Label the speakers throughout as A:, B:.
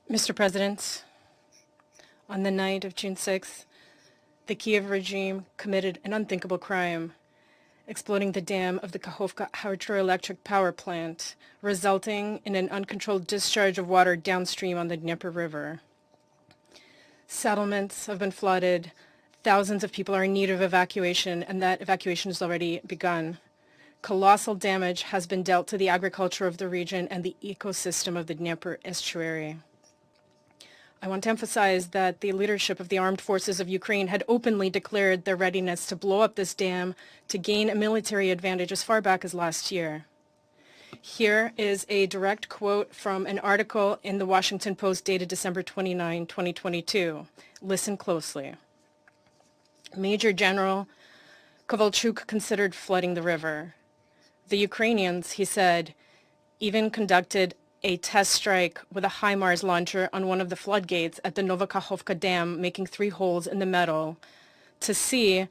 A: Mr. President, on the night of June 6th, the Kiev regime committed an unthinkable crime, exploding the dam of the Kakhovka hydroelectric power plant, resulting in an uncontrolled discharge of water downstream on the Dnieper River. Settlements have been flooded, thousands of people are in need of evacuation, and that evacuation has already begun. Colossal damage has been dealt to the agriculture of the region and the ecosystem of the Dnieper estuary. I want to emphasize that the leadership of the armed forces of Ukraine had openly declared their readiness to blow up this dam to gain a military advantage as far back as last year. Here is a direct quote from an article in the Washington Post dated December 29, 2022. Listen closely. Major General Kovalchuk considered flooding the river. The Ukrainians, he said, even conducted a test strike with a HIMARS launcher on one of the floodgates at the Novokakhovka Dam, making 3 holes in the metal to see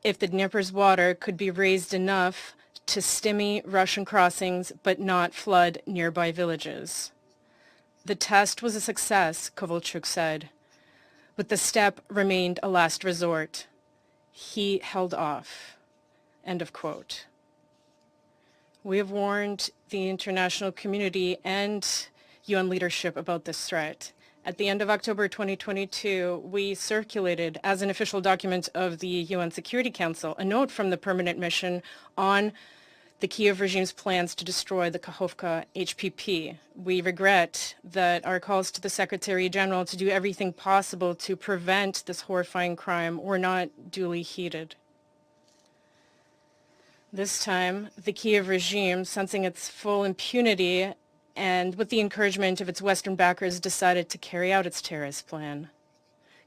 A: if the Dnieper's water could be raised enough to stymie Russian crossings but not flood nearby villages. The test was a success, Kovalchuk said, but the step remained a last resort. He held off. End of quote. We have warned the international community and UN leadership about this threat. At the end of October 2022, we circulated as an official document of the UN Security Council a note from the permanent mission on the Kiev regime's plans to destroy the Kakhovka HPP. We regret that our calls to the Secretary General to do everything possible to prevent this horrifying crime were not duly heeded. This time, the Kiev regime, sensing its full impunity and with the encouragement of its Western backers, decided to carry out its terrorist plan.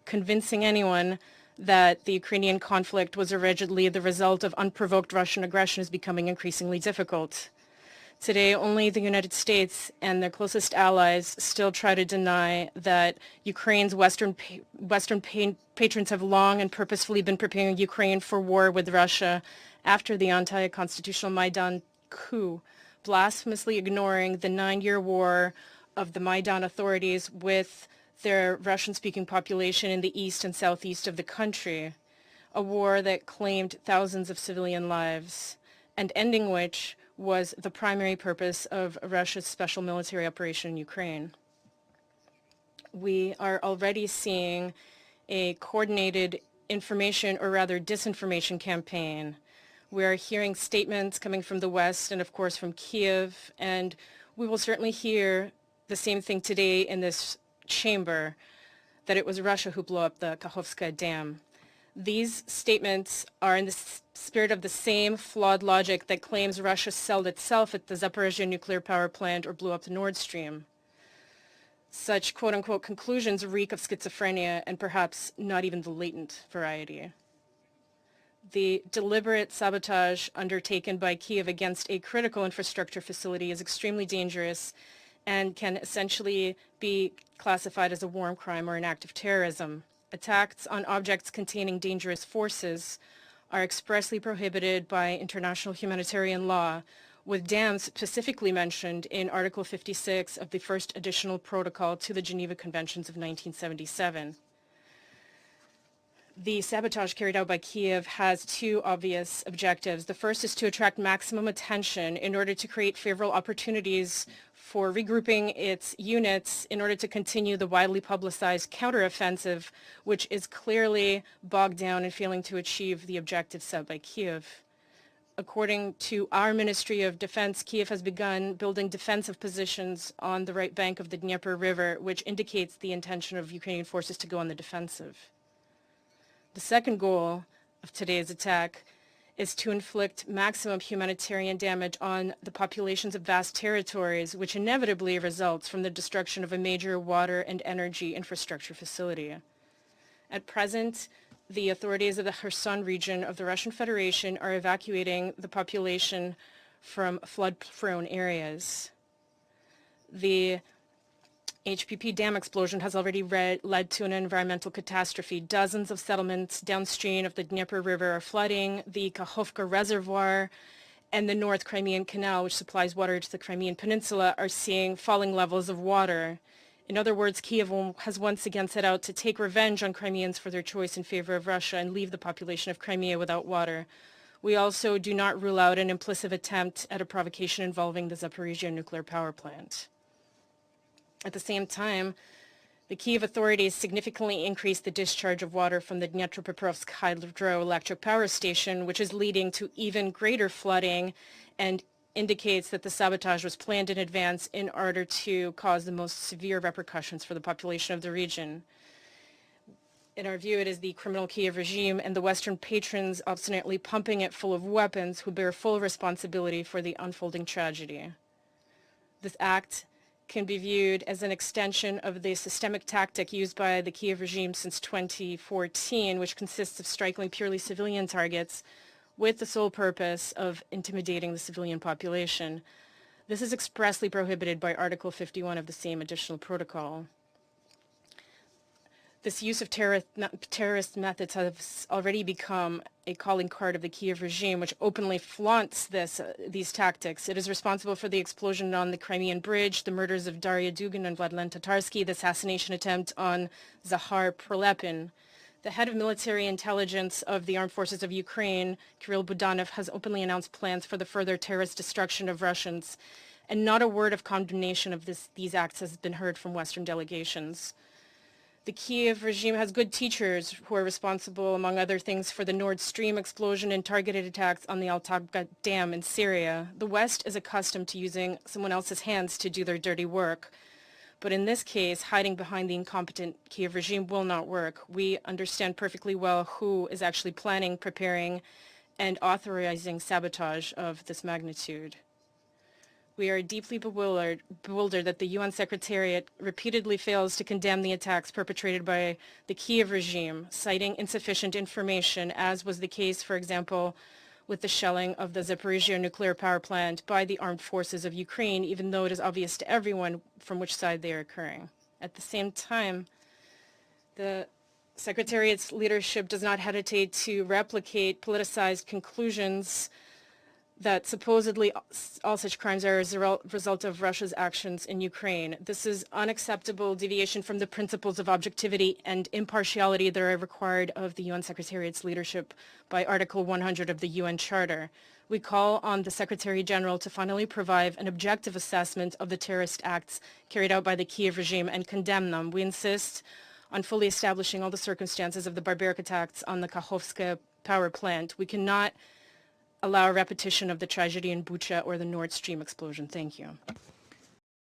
A: Convincing anyone that the Ukrainian conflict was allegedly the result of unprovoked Russian aggression is becoming increasingly difficult. Today, only the United States and their closest allies still try to deny that Ukraine's Western patrons have long and purposefully been preparing Ukraine for war with Russia after the anti-constitutional Maidan coup, blasphemously ignoring the 9-year war of the Maidan authorities with their Russian-speaking population in the east and southeast of the country, a war that claimed thousands of civilian lives, and ending which was the primary purpose of Russia's special military operation in Ukraine. We are already seeing a coordinated information, or rather disinformation campaign. We are hearing statements coming from the West and, of course, from Kiev, and we will certainly hear the same thing today in this chamber, that it was Russia who blew up the Kakhovskaya Dam. These statements are in the spirit of the same flawed logic that claims Russia sold itself at the Zaporizhzhia nuclear power plant or blew up the Nord Stream. Such quote-unquote conclusions reek of schizophrenia and perhaps not even the latent variety. The deliberate sabotage undertaken by Kiev against a critical infrastructure facility is extremely dangerous and can essentially be classified as a war crime or an act of terrorism. Attacks on objects containing dangerous forces are expressly prohibited by international humanitarian law, with dams specifically mentioned in Article 56 of the First Additional Protocol to the Geneva Conventions of 1977. The sabotage carried out by Kiev has 2 obvious objectives. The first is to attract maximum attention in order to create favorable opportunities for regrouping its units in order to continue the widely publicized counteroffensive, which is clearly bogged down in failing to achieve the objectives set by Kiev. According to our Ministry of Defense, Kiev has begun building defensive positions on the right bank of the Dnieper River, which indicates the intention of Ukrainian forces to go on the defensive. The second goal of today's attack is to inflict maximum humanitarian damage on the populations of vast territories, which inevitably results from the destruction of a major water and energy infrastructure facility. At present, the authorities of the Kherson region of the Russian Federation are evacuating the population from flood-prone areas. The HPP dam explosion has already led to an environmental catastrophe. Dozens of settlements downstream of the Dnieper River are flooding. The Kakhovka Reservoir and the North Crimean Canal, which supplies water to the Crimean Peninsula, are seeing falling levels of water. In other words, Kiev has once again set out to take revenge on Crimeans for their choice in favor of Russia and leave the population of Crimea without water. We also do not rule out an implicit attempt at a provocation involving the Zaporizhia nuclear power plant. At the same time, the Kiev authorities significantly increased the discharge of water from the Dnipropetrovsk hydroelectric power station, which is leading to even greater flooding and indicates that the sabotage was planned in advance in order to cause the most severe repercussions for the population of the region. In our view, it is the criminal Kiev regime and the Western patrons obstinately pumping it full of weapons who bear full responsibility for the unfolding tragedy. This act can be viewed as an extension of the systemic tactic used by the Kiev regime since 2014, which consists of striking purely civilian targets with the sole purpose of intimidating the civilian population. This is expressly prohibited by Article 51 of the same additional protocol. This use of terrorist methods has already become a calling card of the Kiev regime, which openly flaunts these tactics. It is responsible for the explosion on the Crimean Bridge, the murders of Daria Dugin and Vladlen Tatarsky, the assassination attempt on Zahar Prilepin. The head of military intelligence of the Armed Forces of Ukraine, Kirill Budanov, has openly announced plans for the further terrorist destruction of Russians, and not a word of condemnation of these acts has been heard from Western delegations. The Kiev regime has good teachers who are responsible, among other things, for the Nord Stream explosion and targeted attacks on the Al-Tabqa Dam in Syria. The West is accustomed to using someone else's hands to do their dirty work. But in this case, hiding behind the incompetent Kiev regime will not work. We understand perfectly well who is actually planning, preparing, and authorizing sabotage of this magnitude. We are deeply bewildered that the UN Secretariat repeatedly fails to condemn the attacks perpetrated by the Kiev regime, citing insufficient information, as was the case, for example, with the shelling of the Zaporizhia nuclear power plant by the armed forces of Ukraine, even though it is obvious to everyone from which side they are occurring. At the same time, the Secretariat's leadership does not hesitate to replicate politicized conclusions that supposedly all such crimes are as a result of Russia's actions in Ukraine. This is unacceptable deviation from the principles of objectivity and impartiality that are required of the UN Secretariat's leadership by Article 100 of the UN Charter. We call on the Secretary General to finally provide an objective assessment of the terrorist acts carried out by the Kiev regime and condemn them. We insist on fully establishing all the circumstances of the barbaric attacks on the Kakhovskaya power plant. We cannot allow a repetition of the tragedy in Bucha or the Nord Stream explosion. Thank you.